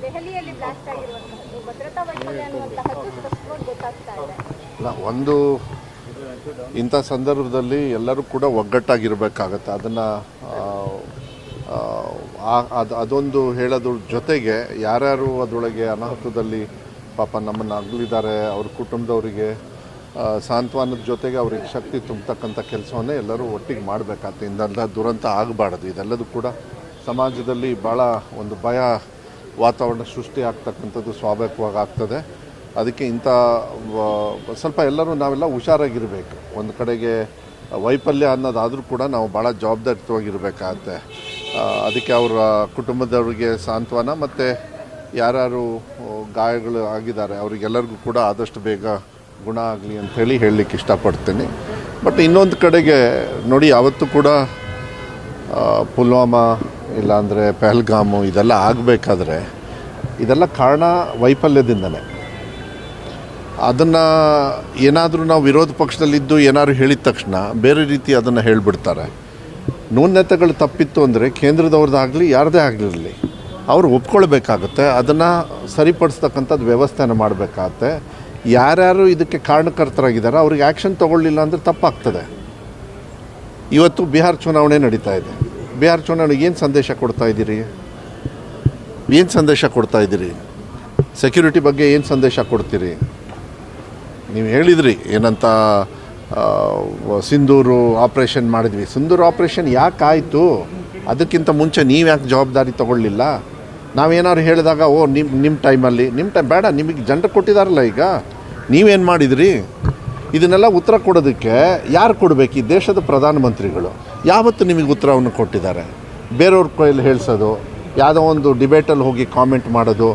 ದೆಹಲಿಯಲ್ಲಿ ಬ್ಲಾಸ್ಟ್ ಆಗಿರುವಂತಹದ್ದು ಭದ್ರತಾ ವೈಫಲ್ಯ ಅನ್ನುವಂತಹದ್ದು ಸ್ಪಷ್ಟವಾಗಿ ಗೊತ್ತಾಗ್ತಾ ಇದೆ. ಒಂದು ಇಂಥ ಸಂದರ್ಭದಲ್ಲಿ ಎಲ್ಲರೂ ಕೂಡ ಒಗ್ಗಟ್ಟಾಗಿರಬೇಕಾಗತ್ತೆ. ಅದನ್ನು ಅದೊಂದು ಹೇಳೋದ್ರ ಜೊತೆಗೆ ಯಾರ್ಯಾರು ಅದರೊಳಗೆ ಅನಾಹುತದಲ್ಲಿ ಪಾಪ ನಮ್ಮನ್ನು ಅಗಲಿದ್ದಾರೆ ಅವ್ರ ಕುಟುಂಬದವರಿಗೆ ಸಾಂತ್ವನದ ಜೊತೆಗೆ ಅವ್ರಿಗೆ ಶಕ್ತಿ ತುಂಬತಕ್ಕಂಥ ಕೆಲಸವನ್ನೇ ಎಲ್ಲರೂ ಒಟ್ಟಿಗೆ ಮಾಡಬೇಕಾಗ್ತದೆ. ಇಂದೆಲ್ಲ ದುರಂತ ಆಗಬಾರ್ದು. ಇದೆಲ್ಲದೂ ಕೂಡ ಸಮಾಜದಲ್ಲಿ ಭಾಳ ಒಂದು ಭಯ ವಾತಾವರಣ ಸೃಷ್ಟಿ ಆಗ್ತಕ್ಕಂಥದ್ದು ಸ್ವಾಭಾವಿಕವಾಗಿ ಆಗ್ತದೆ. ಅದಕ್ಕೆ ಇಂಥ ಸ್ವಲ್ಪ ಎಲ್ಲರೂ ನಾವೆಲ್ಲ ಹುಷಾರಾಗಿರಬೇಕು. ಒಂದು ಕಡೆಗೆ ವೈಫಲ್ಯ ಅನ್ನೋದಾದರೂ ಕೂಡ ನಾವು ಭಾಳ ಜವಾಬ್ದಾರಿತವಾಗಿರಬೇಕಾಗತ್ತೆ. ಅದಕ್ಕೆ ಅವರ ಕುಟುಂಬದವರಿಗೆ ಸಾಂತ್ವನ ಮತ್ತು ಯಾರ್ಯಾರು ಗಾಯಗಳು ಆಗಿದ್ದಾರೆ ಅವರಿಗೆಲ್ಲರಿಗೂ ಕೂಡ ಆದಷ್ಟು ಬೇಗ ಗುಣ ಆಗಲಿ ಅಂಥೇಳಿ ಹೇಳಲಿಕ್ಕೆ ಇಷ್ಟಪಡ್ತೀನಿ. ಬಟ್ ಇನ್ನೊಂದು ಕಡೆಗೆ ನೋಡಿ, ಯಾವತ್ತೂ ಕೂಡ ಪುಲ್ವಾಮಾ ಇಲ್ಲಾಂದರೆ ಪಹಲ್ಗಾಮು ಇದೆಲ್ಲ ಆಗಬೇಕಾದ್ರೆ ಇದೆಲ್ಲ ಕಾರಣ ವೈಫಲ್ಯದಿಂದನೇ. ಅದನ್ನು ಏನಾದರೂ ನಾವು ವಿರೋಧ ಪಕ್ಷದಲ್ಲಿದ್ದು ಏನಾದ್ರು ಹೇಳಿದ ತಕ್ಷಣ ಬೇರೆ ರೀತಿ ಅದನ್ನು ಹೇಳಿಬಿಡ್ತಾರೆ. ನ್ಯೂನತೆಗಳು ತಪ್ಪಿತ್ತು ಅಂದರೆ ಕೇಂದ್ರದವ್ರದ್ದಾಗಲಿ ಯಾರದೇ ಆಗಿರಲಿ ಅವರು ಒಪ್ಕೊಳ್ಬೇಕಾಗತ್ತೆ. ಅದನ್ನು ಸರಿಪಡಿಸ್ತಕ್ಕಂಥದ್ದು ವ್ಯವಸ್ಥೆನ ಮಾಡಬೇಕಾಗತ್ತೆ. ಯಾರ್ಯಾರು ಇದಕ್ಕೆ ಕಾರಣಕರ್ತರಾಗಿದ್ದಾರೆ ಅವ್ರಿಗೆ ಆ್ಯಕ್ಷನ್ ತೊಗೊಳ್ಳಿಲ್ಲ ಅಂದರೆ ತಪ್ಪಾಗ್ತದೆ. ಇವತ್ತು ಬಿಹಾರ ಚುನಾವಣೆ ನಡೀತಾ ಇದೆ. ಬಿಹಾರ ಚುನಾವಣೆಗೆ ಏನು ಸಂದೇಶ ಕೊಡ್ತಾ ಇದ್ದೀರಿ? ಏನು ಸಂದೇಶ ಕೊಡ್ತಾ ಇದ್ದೀರಿ? ಸೆಕ್ಯೂರಿಟಿ ಬಗ್ಗೆ ಏನು ಸಂದೇಶ ಕೊಡ್ತೀರಿ? ನೀವು ಹೇಳಿದ್ರಿ ಏನಂತ, ಸಿಂಧೂರು ಆಪ್ರೇಷನ್ ಮಾಡಿದ್ವಿ. ಸಿಂಧೂರು ಆಪ್ರೇಷನ್ ಯಾಕೆ ಆಯಿತು? ಅದಕ್ಕಿಂತ ಮುಂಚೆ ನೀವು ಯಾಕೆ ಜವಾಬ್ದಾರಿ ತೊಗೊಳ್ಳಿಲ್ಲ? ನಾವೇನಾದ್ರು ಹೇಳಿದಾಗ ನಿಮ್ಮ ಟೈಮಲ್ಲಿ ನಿಮ್ಮ ಟೈಮ್ ಬೇಡ, ನಿಮಗೆ ಜನರು ಕೊಟ್ಟಿದ್ದಾರಲ್ಲ, ಈಗ ನೀವೇನು ಮಾಡಿದ್ರಿ? ಇದನ್ನೆಲ್ಲ ಉತ್ತರ ಕೊಡೋದಕ್ಕೆ ಯಾರು ಕೊಡಬೇಕು? ಈ ದೇಶದ ಪ್ರಧಾನಮಂತ್ರಿಗಳು ಯಾವತ್ತು ನಿಮಗೆ ಉತ್ತರವನ್ನು ಕೊಟ್ಟಿದ್ದಾರೆ? ಬೇರೆಯವ್ರ ಕೈಯಲ್ಲಿ ಹೇಳಿಸೋದು, ಯಾವುದೋ ಒಂದು ಡಿಬೇಟಲ್ಲಿ ಹೋಗಿ ಕಾಮೆಂಟ್ ಮಾಡೋದು,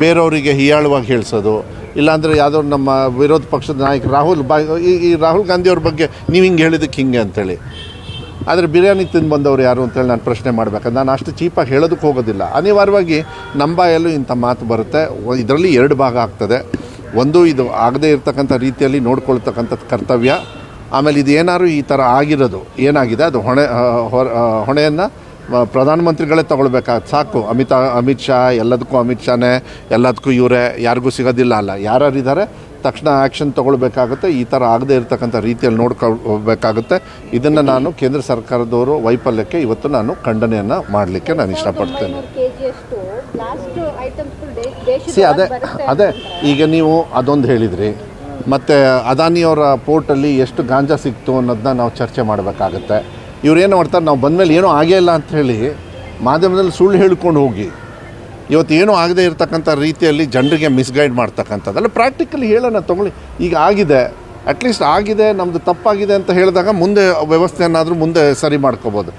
ಬೇರೆಯವರಿಗೆ ಹೀಯಾಳವಾಗಿ ಹೇಳಿಸೋದು, ಇಲ್ಲಾಂದರೆ ಯಾವುದೋ ನಮ್ಮ ವಿರೋಧ ಪಕ್ಷದ ನಾಯಕ ರಾಹುಲ್ ಗಾಂಧಿಯವ್ರ ಬಗ್ಗೆ ನೀವು ಹಿಂಗೆ ಹೇಳಿದ್ದಕ್ಕೆ ಹಿಂಗೆ ಅಂಥೇಳಿ. ಆದರೆ ಬಿರಿಯಾನಿ ತಿಂದು ಬಂದವರು ಯಾರು ಅಂತೇಳಿ ನಾನು ಪ್ರಶ್ನೆ ಮಾಡಬೇಕಂದ್ರೆ ನಾನು ಅಷ್ಟು ಚೀಪಾಗಿ ಹೇಳೋದಕ್ಕೆ ಹೋಗೋದಿಲ್ಲ. ಅನಿವಾರ್ಯವಾಗಿ ನಮ್ಮ ಬಾಯಲ್ಲೂ ಇಂಥ ಮಾತು ಬರುತ್ತೆ. ಇದರಲ್ಲಿ ಎರಡು ಭಾಗ ಆಗ್ತದೆ. ಒಂದು, ಇದು ಆಗದೇ ಇರತಕ್ಕಂಥ ರೀತಿಯಲ್ಲಿ ನೋಡ್ಕೊಳ್ತಕ್ಕಂಥದ್ದು ಕರ್ತವ್ಯ. ಆಮೇಲೆ ಇದು ಏನಾದ್ರು ಈ ಥರ ಆಗಿರೋದು ಏನಾಗಿದೆ ಅದು ಹೊಣೆಯನ್ನು ಪ್ರಧಾನಮಂತ್ರಿಗಳೇ ತೊಗೊಳ್ಬೇಕಾಗತ್ತೆ. ಸಾಕು, ಅಮಿತ್ ಶಾ ಎಲ್ಲದಕ್ಕೂ ಅಮಿತ್ ಶಾನೇ, ಎಲ್ಲದಕ್ಕೂ ಇವರೇ, ಯಾರಿಗೂ ಸಿಗೋದಿಲ್ಲ ಅಲ್ಲ. ಯಾರ್ಯಾರಿದ್ದಾರೆ ತಕ್ಷಣ ಆ್ಯಕ್ಷನ್ ತೊಗೊಳ್ಬೇಕಾಗುತ್ತೆ. ಈ ಥರ ಆಗದೇ ಇರತಕ್ಕಂಥ ರೀತಿಯಲ್ಲಿ ನೋಡ್ಕೊಳ್ಬೇಕಾಗುತ್ತೆ. ಇದನ್ನು ನಾನು ಕೇಂದ್ರ ಸರ್ಕಾರದವರು ವೈಫಲ್ಯಕ್ಕೆ ಇವತ್ತು ನಾನು ಖಂಡನೆಯನ್ನು ಮಾಡಲಿಕ್ಕೆ ನಾನು ಇಷ್ಟಪಡ್ತೇನೆ. ಅದೇ ಈಗ ನೀವು ಅದೊಂದು ಹೇಳಿದ್ರಿ. ಮತ್ತು ಅದಾನಿಯವರ ಪೋರ್ಟಲ್ಲಿ ಎಷ್ಟು ಗಾಂಜಾ ಸಿಕ್ತು ಅನ್ನೋದನ್ನ ನಾವು ಚರ್ಚೆ ಮಾಡಬೇಕಾಗತ್ತೆ. ಇವ್ರೇನು ಮಾಡ್ತಾರೆ, ನಾವು ಬಂದಮೇಲೆ ಏನೂ ಆಗೇ ಇಲ್ಲ ಅಂಥೇಳಿ ಮಾಧ್ಯಮದಲ್ಲಿ ಸುಳ್ಳು ಹೇಳ್ಕೊಂಡು ಹೋಗಿ ಇವತ್ತು ಏನೂ ಆಗದೇ ಇರತಕ್ಕಂಥ ರೀತಿಯಲ್ಲಿ ಜನರಿಗೆ ಮಿಸ್ಗೈಡ್ ಮಾಡ್ತಕ್ಕಂಥದ್ದಲ್ಲ. ಪ್ರಾಕ್ಟಿಕಲಿ ಹೇಳೋಣ ತೊಗೊಳ್ಳಿ. ಈಗ ಆಗಿದೆ, ಅಟ್ಲೀಸ್ಟ್ ಆಗಿದೆ, ನಮ್ಮದು ತಪ್ಪಾಗಿದೆ ಅಂತ ಹೇಳಿದಾಗ ಮುಂದೆ ವ್ಯವಸ್ಥೆಯನ್ನಾದರೂ ಮುಂದೆ ಸರಿ ಮಾಡ್ಕೋಬೋದು.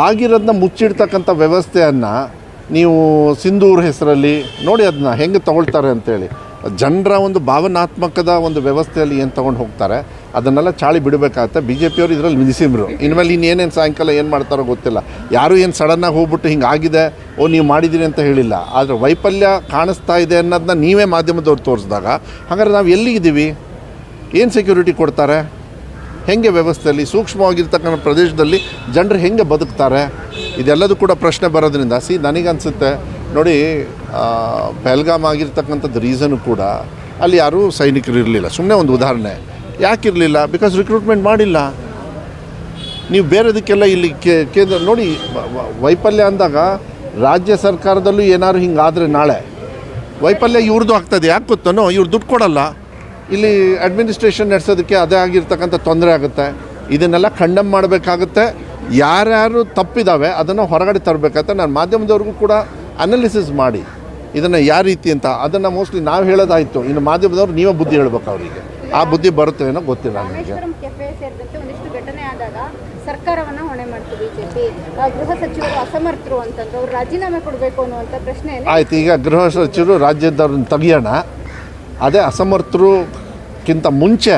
ಆಗಿರೋದನ್ನ ಮುಚ್ಚಿಡ್ತಕ್ಕಂಥ ವ್ಯವಸ್ಥೆಯನ್ನು ನೀವು ಸಿಂಧೂರ್ ಹೆಸರಲ್ಲಿ ನೋಡಿ ಅದನ್ನ ಹೆಂಗೆ ತೊಗೊಳ್ತಾರೆ ಅಂತೇಳಿ. ಜನರ ಒಂದು ಭಾವನಾತ್ಮಕದ ಒಂದು ವ್ಯವಸ್ಥೆಯಲ್ಲಿ ಏನು ತೊಗೊಂಡು ಹೋಗ್ತಾರೆ ಅದನ್ನೆಲ್ಲ ಚಾಳಿ ಬಿಡಬೇಕಾಗತ್ತೆ. BJP-ಯವರು ಇದರಲ್ಲಿ ನಿಲ್ಲಿಸಿದ್ರು. ಇನ್ಮೇಲೆ ಇನ್ನೇನೇನು ಸಾಯಂಕಾಲ ಏನು ಮಾಡ್ತಾರೋ ಗೊತ್ತಿಲ್ಲ. ಯಾರೂ ಏನು ಸಡನ್ನಾಗಿ ಹೋಗ್ಬಿಟ್ಟು ಹಿಂಗೆ ಆಗಿದೆ, ನೀವು ಮಾಡಿದ್ದೀರಿ ಅಂತ ಹೇಳಿಲ್ಲ. ಆದರೆ ವೈಫಲ್ಯ ಕಾಣಿಸ್ತಾ ಇದೆ ಅನ್ನೋದನ್ನ ನೀವೇ ಮಾಧ್ಯಮದವ್ರು ತೋರಿಸಿದಾಗ ಹಾಗಾದ್ರೆ ನಾವು ಎಲ್ಲಿದ್ದೀವಿ? ಏನು ಸೆಕ್ಯೂರಿಟಿ ಕೊಡ್ತಾರೆ? ಹೆಂಗೆ ವ್ಯವಸ್ಥೆಯಲ್ಲಿ ಸೂಕ್ಷ್ಮವಾಗಿರ್ತಕ್ಕಂಥ ಪ್ರದೇಶದಲ್ಲಿ ಜನರು ಹೆಂಗೆ ಬದುಕ್ತಾರೆ? ಇದೆಲ್ಲದೂ ಕೂಡ ಪ್ರಶ್ನೆ ಬರೋದ್ರಿಂದ ನನಗನ್ಸುತ್ತೆ ನೋಡಿ, ಪಹಲ್ಗಾಮ್ ಆಗಿರ್ತಕ್ಕಂಥದ್ದು ರೀಸನು ಕೂಡ ಅಲ್ಲಿ ಯಾರೂ ಸೈನಿಕರು ಇರಲಿಲ್ಲ. ಸುಮ್ಮನೆ ಒಂದು ಉದಾಹರಣೆ. ಯಾಕಿರಲಿಲ್ಲ? ಬಿಕಾಸ್ ರಿಕ್ರೂಟ್ಮೆಂಟ್ ಮಾಡಿಲ್ಲ. ನೀವು ಬೇರೆದಕ್ಕೆಲ್ಲ ಇಲ್ಲಿ ಕೇಂದ್ರ ನೋಡಿ, ವೈಫಲ್ಯ ಅಂದಾಗ ರಾಜ್ಯ ಸರ್ಕಾರದಲ್ಲೂ ಏನಾದ್ರು ಹಿಂಗಾದರೆ ನಾಳೆ ವೈಫಲ್ಯ ಇವ್ರದ್ದು ಆಗ್ತದೆ. ಯಾಕೆ ಗೊತ್ತನೋ, ಇವ್ರು ದುಡ್ಡು ಕೊಡಲ್ಲ. ಇಲ್ಲಿ ಅಡ್ಮಿನಿಸ್ಟ್ರೇಷನ್ ನಡೆಸೋದಕ್ಕೆ ಅದೇ ಆಗಿರ್ತಕ್ಕಂಥ ತೊಂದರೆ ಆಗುತ್ತೆ. ಇದನ್ನೆಲ್ಲ ಖಂಡಮ್ ಮಾಡಬೇಕಾಗುತ್ತೆ. ಯಾರ್ಯಾರು ತಪ್ಪಿದ್ದಾವೆ ಅದನ್ನು ಹೊರಗಡೆ ತರಬೇಕಾಗತ್ತೆ. ನಾನು ಮಾಧ್ಯಮದವ್ರಿಗೂ ಕೂಡ ಅನಾಲಿಸಿಸ್ ಮಾಡಿ ಇದನ್ನು ಯಾವ ರೀತಿ ಅಂತ ಅದನ್ನು ಮೋಸ್ಟ್ಲಿ ನಾವು ಹೇಳೋದಾಯಿತು. ಇನ್ನು ಮಾಧ್ಯಮದವ್ರು ನೀವೇ ಬುದ್ಧಿ ಹೇಳ್ಬೇಕು ಅವರಿಗೆ. ಆ ಬುದ್ಧಿ ಬರುತ್ತೆ ಏನೋ ಗೊತ್ತಿಲ್ಲ ನನಗೆ. ಒಂದಿಷ್ಟು ಘಟನೆ ಆದಾಗ ಸರ್ಕಾರವನ್ನು ಹೊಣೆ ಮಾಡ್ತೀವಿ BJP. ಗೃಹ ಸಚಿವರು ಅಸಮರ್ಥರು ಅಂತಂದ್ರೆ ಅವ್ರು ರಾಜೀನಾಮೆ ಕೊಡಬೇಕು ಅನ್ನುವಂಥ ಪ್ರಶ್ನೆ ಆಯ್ತು. ಈಗ ಗೃಹ ಸಚಿವರು ರಾಜ್ಯದವ್ರನ್ನ ತೆಗಿಯೋಣ. ಅದೇ ಅಸಮರ್ಥರುಕ್ಕಿಂತ ಮುಂಚೆ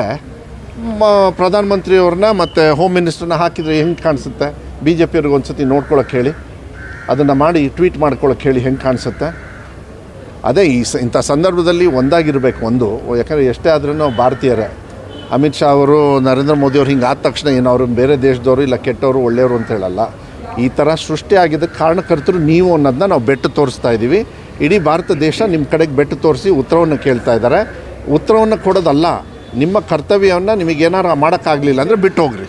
ಪ್ರಧಾನಮಂತ್ರಿಯವ್ರನ್ನ ಮತ್ತು ಹೋಮ್ ಮಿನಿಸ್ಟ್ರನ್ನ ಹಾಕಿದರೆ ಹೆಂಗೆ ಕಾಣಿಸುತ್ತೆ? BJP-ಅವ್ರಿಗೆ ಒಂದು ಸತಿ ನೋಡ್ಕೊಳಕ್ಕೆ ಹೇಳಿ, ಅದನ್ನು ಮಾಡಿ ಟ್ವೀಟ್ ಮಾಡ್ಕೊಳಕ್ಕೆ ಹೇಳಿ ಹೆಂಗೆ ಕಾಣಿಸುತ್ತೆ? ಅದೇ ಇಂಥ ಸಂದರ್ಭದಲ್ಲಿ ಒಂದಾಗಿರಬೇಕು. ಯಾಕಂದರೆ ಎಷ್ಟೇ ಆದ್ರೂ ನಾವು ಭಾರತೀಯರೇ. ಅಮಿತ್ ಶಾ ಅವರು, ನರೇಂದ್ರ ಮೋದಿಯವ್ರು ಹಿಂಗೆ ಆದ ತಕ್ಷಣ ಏನು ಅವರು ಬೇರೆ ದೇಶದವರು ಇಲ್ಲ ಕೆಟ್ಟವರು ಒಳ್ಳೆಯವರು ಅಂತ ಹೇಳಲ್ಲ. ಈ ಥರ ಸೃಷ್ಟಿಯಾಗಿದ್ದಕ್ಕೆ ಕಾರಣಕರ್ತರು ನೀವು ಅನ್ನೋದನ್ನ ನಾವು ಬೆಟ್ಟು ತೋರಿಸ್ತಾ ಇದ್ದೀವಿ. ಇಡೀ ಭಾರತ ದೇಶ ನಿಮ್ಮ ಕಡೆಗೆ ಬೆಟ್ಟು ತೋರಿಸಿ ಉತ್ತರವನ್ನು ಕೇಳ್ತಾ ಇದ್ದಾರೆ. ಉತ್ತರವನ್ನು ಕೊಡೋದಲ್ಲ, ನಿಮ್ಮ ಕರ್ತವ್ಯವನ್ನು ನಿಮಗೇನಾರು ಮಾಡೋಕ್ಕಾಗಲಿಲ್ಲ ಅಂದರೆ ಬಿಟ್ಟು ಹೋಗ್ರಿ.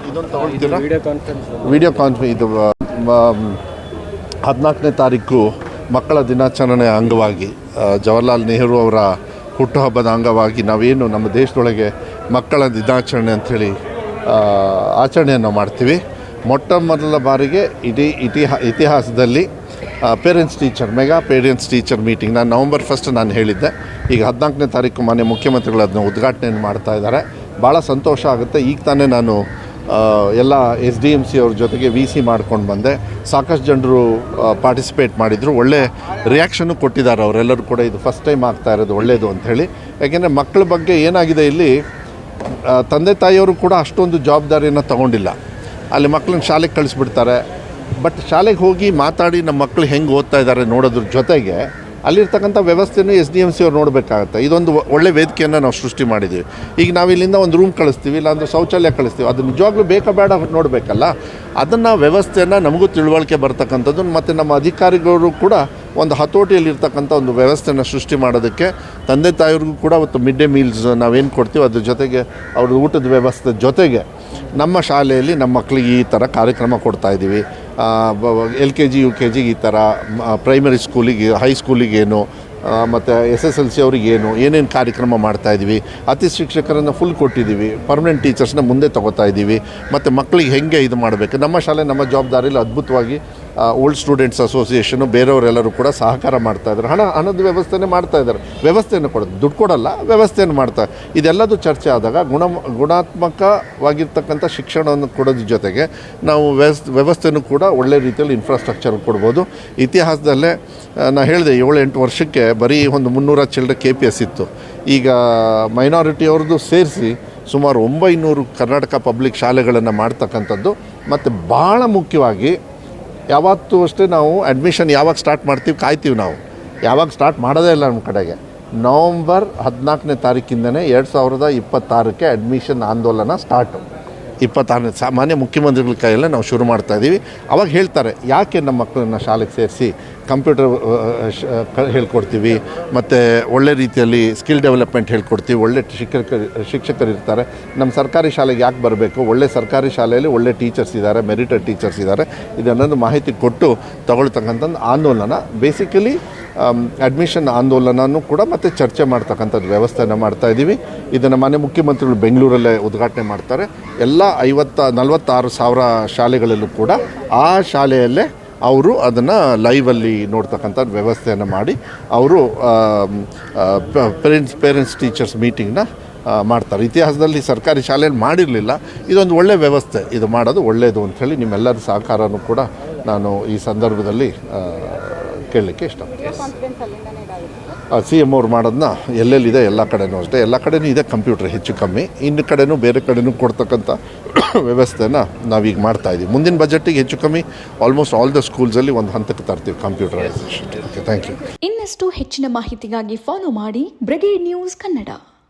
ಇದೊಂದು ತಗೊಳ್ತೀರಾ? ವಿಡಿಯೋ ಕಾನ್ಫರೆನ್ಸ್ ಇದು 14ನೇ ತಾರೀಕು ಮಕ್ಕಳ ದಿನಾಚರಣೆ ಅಂಗವಾಗಿ ಜವಾಹರ್ಲಾಲ್ ನೆಹರು ಅವರ ಹುಟ್ಟುಹಬ್ಬದ ಅಂಗವಾಗಿ ನಾವೇನು ನಮ್ಮ ದೇಶದೊಳಗೆ ಮಕ್ಕಳ ದಿನಾಚರಣೆ ಅಂಥೇಳಿ ಆಚರಣೆಯನ್ನು ಮಾಡ್ತೀವಿ. ಮೊಟ್ಟ ಮೊದಲ ಬಾರಿಗೆ ಇಡೀ ಇತಿಹಾಸದಲ್ಲಿ parents teacher mega parents teacher meeting ನಾನು November 1 ನಾನು ಹೇಳಿದ್ದೆ. ಈಗ 14ನೇ ತಾರೀಕು ಮಾನ್ಯ ಮುಖ್ಯಮಂತ್ರಿಗಳು ಅದನ್ನ ಉದ್ಘಾಟನೆಯನ್ನು ಮಾಡ್ತಾ ಇದ್ದಾರೆ. ಭಾಳ ಸಂತೋಷ ಆಗುತ್ತೆ. ಈಗ ತಾನೇ ನಾನು ಎಲ್ಲ SDMC ಅವ್ರ ಜೊತೆಗೆ VC ಮಾಡ್ಕೊಂಡು ಬಂದೆ. ಸಾಕಷ್ಟು ಜನರು ಪಾರ್ಟಿಸಿಪೇಟ್ ಮಾಡಿದರು, ಒಳ್ಳೆ ರಿಯಾಕ್ಷನ್ನು ಕೊಟ್ಟಿದ್ದಾರೆ. ಅವರೆಲ್ಲರೂ ಕೂಡ ಇದು ಫಸ್ಟ್ ಟೈಮ್ ಆಗ್ತಾ ಇರೋದು ಒಳ್ಳೆಯದು ಅಂಥೇಳಿ. ಯಾಕೆಂದರೆ ಮಕ್ಕಳ ಬಗ್ಗೆ ಏನಾಗಿದೆ, ಇಲ್ಲಿ ತಂದೆ ತಾಯಿಯವರು ಕೂಡ ಅಷ್ಟೊಂದು ಜವಾಬ್ದಾರಿಯನ್ನು ತಗೊಂಡಿಲ್ಲ. ಅಲ್ಲಿ ಮಕ್ಕಳನ್ನ ಶಾಲೆಗೆ ಕಳಿಸ್ಬಿಡ್ತಾರೆ. ಬಟ್ ಶಾಲೆಗೆ ಹೋಗಿ ಮಾತಾಡಿ ನಮ್ಮ ಮಕ್ಕಳು ಹೆಂಗೆ ಓದ್ತಾ ಇದ್ದಾರೆ ನೋಡೋದ್ರ ಜೊತೆಗೆ ಅಲ್ಲಿರ್ತಕ್ಕಂಥ ವ್ಯವಸ್ಥೆನೂ SDMC ಅವ್ರು ನೋಡಬೇಕಾಗತ್ತೆ. ಇದೊಂದು ಒಳ್ಳೆ ವೇದಿಕೆಯನ್ನು ನಾವು ಸೃಷ್ಟಿ ಮಾಡಿದ್ದೀವಿ. ಈಗ ನಾವು ಇಲ್ಲಿಂದ ಒಂದು ರೂಮ್ ಕಳಿಸ್ತೀವಿ, ಇಲ್ಲಾಂದ್ರೆ ಶೌಚಾಲಯ ಕಳಿಸ್ತೀವಿ, ಅದು ನಿಜವಾಗ್ಲೂ ಬೇಕಾ ಬೇಡ ನೋಡಬೇಕಲ್ಲ. ಅದನ್ನು ವ್ಯವಸ್ಥೆಯನ್ನು ನಮಗೂ ತಿಳುವಳಿಕೆ ಬರ್ತಕ್ಕಂಥದ್ದು ಮತ್ತು ನಮ್ಮ ಅಧಿಕಾರಿಗಳು ಕೂಡ ಒಂದು ಹತೋಟಿಯಲ್ಲಿರ್ತಕ್ಕಂಥ ಒಂದು ವ್ಯವಸ್ಥೆಯನ್ನು ಸೃಷ್ಟಿ ಮಾಡೋದಕ್ಕೆ ತಂದೆ ತಾಯಿಯವ್ರಿಗೂ ಕೂಡ ಅವತ್ತು ಮಿಡ್ ಡೇ ಮೀಲ್ಸ್ ನಾವೇನು ಕೊಡ್ತೀವಿ ಅದ್ರ ಜೊತೆಗೆ ಅವ್ರ ಊಟದ ವ್ಯವಸ್ಥೆ ಜೊತೆಗೆ ನಮ್ಮ ಶಾಲೆಯಲ್ಲಿ ನಮ್ಮ ಮಕ್ಕಳಿಗೆ ಈ ಥರ ಕಾರ್ಯಕ್ರಮ ಕೊಡ್ತಾಯಿದ್ದೀವಿ. LKG UKG ಈ ಥರ, ಪ್ರೈಮರಿ ಸ್ಕೂಲಿಗೆ ಹೈಸ್ಕೂಲಿಗೇನು ಮತ್ತು SSLC ಅವ್ರಿಗೇನು ಏನೇನು ಕಾರ್ಯಕ್ರಮ ಮಾಡ್ತಾಯಿದ್ದೀವಿ. ಅತಿ ಶಿಕ್ಷಕರನ್ನು ಫುಲ್ ಕೊಟ್ಟಿದ್ದೀವಿ. ಪರ್ಮನೆಂಟ್ ಟೀಚರ್ಸ್ನ ಮುಂದೆ ತೊಗೋತಾ ಇದ್ದೀವಿ. ಮತ್ತು ಮಕ್ಕಳಿಗೆ ಹೆಂಗೆ ಇದು ಮಾಡಬೇಕು, ನಮ್ಮ ಶಾಲೆ ನಮ್ಮ ಜವಾಬ್ದಾರಿಯಲ್ಲಿ ಅದ್ಭುತವಾಗಿ ಓಲ್ಡ್ ಸ್ಟೂಡೆಂಟ್ಸ್ ಅಸೋಸಿಯೇಷನು ಬೇರೆಯವರೆಲ್ಲರೂ ಕೂಡ ಸಹಕಾರ ಮಾಡ್ತಾಯಿದ್ದಾರೆ. ಹಣದ ವ್ಯವಸ್ಥೆನೇ ಮಾಡ್ತಾಯಿದ್ದಾರೆ. ವ್ಯವಸ್ಥೆಯನ್ನು ಕೊಡೋದು, ದುಡ್ಡು ಕೊಡಲ್ಲ, ವ್ಯವಸ್ಥೆಯನ್ನು ಮಾಡ್ತಾರೆ. ಇದೆಲ್ಲದೂ ಚರ್ಚೆ ಆದಾಗ ಗುಣಾತ್ಮಕವಾಗಿರ್ತಕ್ಕಂಥ ಶಿಕ್ಷಣವನ್ನು ಕೊಡೋದ್ರ ಜೊತೆಗೆ ನಾವು ವ್ಯವಸ್ಥೆನೂ ಕೂಡ ಒಳ್ಳೆ ರೀತಿಯಲ್ಲಿ ಇನ್ಫ್ರಾಸ್ಟ್ರಕ್ಚರ್ ಕೊಡ್ಬೋದು. ಇತಿಹಾಸದಲ್ಲೇ ನಾನು ಹೇಳಿದೆ 7-8 ವರ್ಷಕ್ಕೆ ಬರೀ ಒಂದು 300 ಚಿಲ್ಲರೆ KPS ಇತ್ತು. ಈಗ ಮೈನಾರಿಟಿಯವ್ರದ್ದು ಸೇರಿಸಿ ಸುಮಾರು 900 ಕರ್ನಾಟಕ ಪಬ್ಲಿಕ್ ಶಾಲೆಗಳನ್ನು ಮಾಡ್ತಕ್ಕಂಥದ್ದು. ಮತ್ತು ಭಾಳ ಮುಖ್ಯವಾಗಿ ಯಾವತ್ತೂ ಅಷ್ಟೇ ನಾವು ಅಡ್ಮಿಷನ್ ಯಾವಾಗ ಸ್ಟಾರ್ಟ್ ಮಾಡ್ತೀವಿ ಕಾಯ್ತೀವಿ. ನಾವು ಯಾವಾಗ ಸ್ಟಾರ್ಟ್ ಮಾಡೋದೇ ಇಲ್ಲ ನಮ್ಮ ಕಡೆಗೆ. November 14ನೇ ತಾರೀಕಿಂದನೇ 2026ಕ್ಕೆ ಅಡ್ಮಿಷನ್ ಆಂದೋಲನ ಸ್ಟಾರ್ಟು. 26ನೇ ಸಾಮಾನ್ಯ ಮುಖ್ಯಮಂತ್ರಿಗಳ ಕೈಯಲ್ಲೇ ನಾವು ಶುರು ಮಾಡ್ತಾಯಿದ್ದೀವಿ. ಅವಾಗ ಹೇಳ್ತಾರೆ ಯಾಕೆ ನಮ್ಮ ಮಕ್ಕಳನ್ನ ಶಾಲೆಗೆ ಸೇರಿಸಿ ಕಂಪ್ಯೂಟರ್ ಹೇಳ್ಕೊಡ್ತೀವಿ, ಮತ್ತು ಒಳ್ಳೆ ರೀತಿಯಲ್ಲಿ ಸ್ಕಿಲ್ ಡೆವಲಪ್ಮೆಂಟ್ ಹೇಳ್ಕೊಡ್ತೀವಿ. ಒಳ್ಳೆ ಶಿಕ್ಷಕರು ಇರ್ತಾರೆ. ನಮ್ಮ ಸರ್ಕಾರಿ ಶಾಲೆಗೆ ಯಾಕೆ ಬರಬೇಕು, ಒಳ್ಳೆ ಸರ್ಕಾರಿ ಶಾಲೆಯಲ್ಲಿ ಒಳ್ಳೆ ಟೀಚರ್ಸ್ ಇದ್ದಾರೆ, ಮೆರಿಟೆಡ್ ಟೀಚರ್ಸ್ ಇದ್ದಾರೆ. ಇದನ್ನೊಂದು ಮಾಹಿತಿ ಕೊಟ್ಟು ತಗೊಳ್ತಕ್ಕಂಥ ಆಂದೋಲನ, ಬೇಸಿಕಲಿ ಅಡ್ಮಿಷನ್ ಆಂದೋಲನನೂ ಕೂಡ ಮತ್ತು ಚರ್ಚೆ ಮಾಡ್ತಕ್ಕಂಥದ್ದು ವ್ಯವಸ್ಥೆಯನ್ನು ಮಾಡ್ತಾಯಿದ್ದೀವಿ. ಇದನ್ನು ಮಾನ್ಯ ಮುಖ್ಯಮಂತ್ರಿಗಳು ಬೆಂಗಳೂರಲ್ಲೇ ಉದ್ಘಾಟನೆ ಮಾಡ್ತಾರೆ. ಎಲ್ಲ 46 ಸಾವಿರ ಶಾಲೆಗಳಲ್ಲೂ ಕೂಡ ಆ ಶಾಲೆಯಲ್ಲೇ ಅವರು ಅದನ್ನು ಲೈವಲ್ಲಿ ನೋಡ್ತಕ್ಕಂಥ ವ್ಯವಸ್ಥೆಯನ್ನು ಮಾಡಿ ಅವರು ಪೇರೆಂಟ್ಸ್ ಟೀಚರ್ಸ್ ಮೀಟಿಂಗ್ನ ಮಾಡ್ತಾರೆ. ಇತಿಹಾಸದಲ್ಲಿ ಸರ್ಕಾರಿ ಶಾಲೆಯಲ್ಲಿ ಮಾಡಿರಲಿಲ್ಲ. ಇದೊಂದು ಒಳ್ಳೆಯ ವ್ಯವಸ್ಥೆ, ಇದು ಮಾಡೋದು ಒಳ್ಳೆಯದು ಅಂಥೇಳಿ ನಿಮ್ಮೆಲ್ಲರ ಸಹಕಾರನೂ ಕೂಡ ನಾನು ಈ ಸಂದರ್ಭದಲ್ಲಿ ಕೇಳಲಿಕ್ಕೆ ಇಷ್ಟಪಡ್ತೀನಿ. CM ಅವ್ರು ಮಾಡೋದನ್ನ ಎಲ್ಲೆಲ್ಲಿದೆ ಎಲ್ಲ ಕಡೆನೂ ಅಷ್ಟೇ, ಎಲ್ಲ ಕಡೆನೂ ಇದೆ ಕಂಪ್ಯೂಟರ್ ಹೆಚ್ಚು ಕಮ್ಮಿ. ಇನ್ನು ಕಡೆನೂ ಬೇರೆ ಕಡೆನೂ ಕೊಡ್ತಕ್ಕಂಥ ವ್ಯವಸ್ಥೆನ ನಾವೀಗ ಮಾಡ್ತಾಯಿದ್ದೀವಿ. ಮುಂದಿನ ಬಜೆಟ್ಟಿಗೆ ಹೆಚ್ಚು ಕಮ್ಮಿ ಆಲ್ಮೋಸ್ಟ್ ಆಲ್ ದ ಸ್ಕೂಲ್ಸಲ್ಲಿ ಒಂದು ಹಂತಕ್ಕೆ ತರ್ತೀವಿ ಕಂಪ್ಯೂಟರೈಸೇಷನ್. Okay, thank you. ಇನ್ನಷ್ಟು ಹೆಚ್ಚಿನ ಮಾಹಿತಿಗಾಗಿ ಫಾಲೋ ಮಾಡಿ ಬ್ರಿಗೇಡ್ ನ್ಯೂಸ್ ಕನ್ನಡ.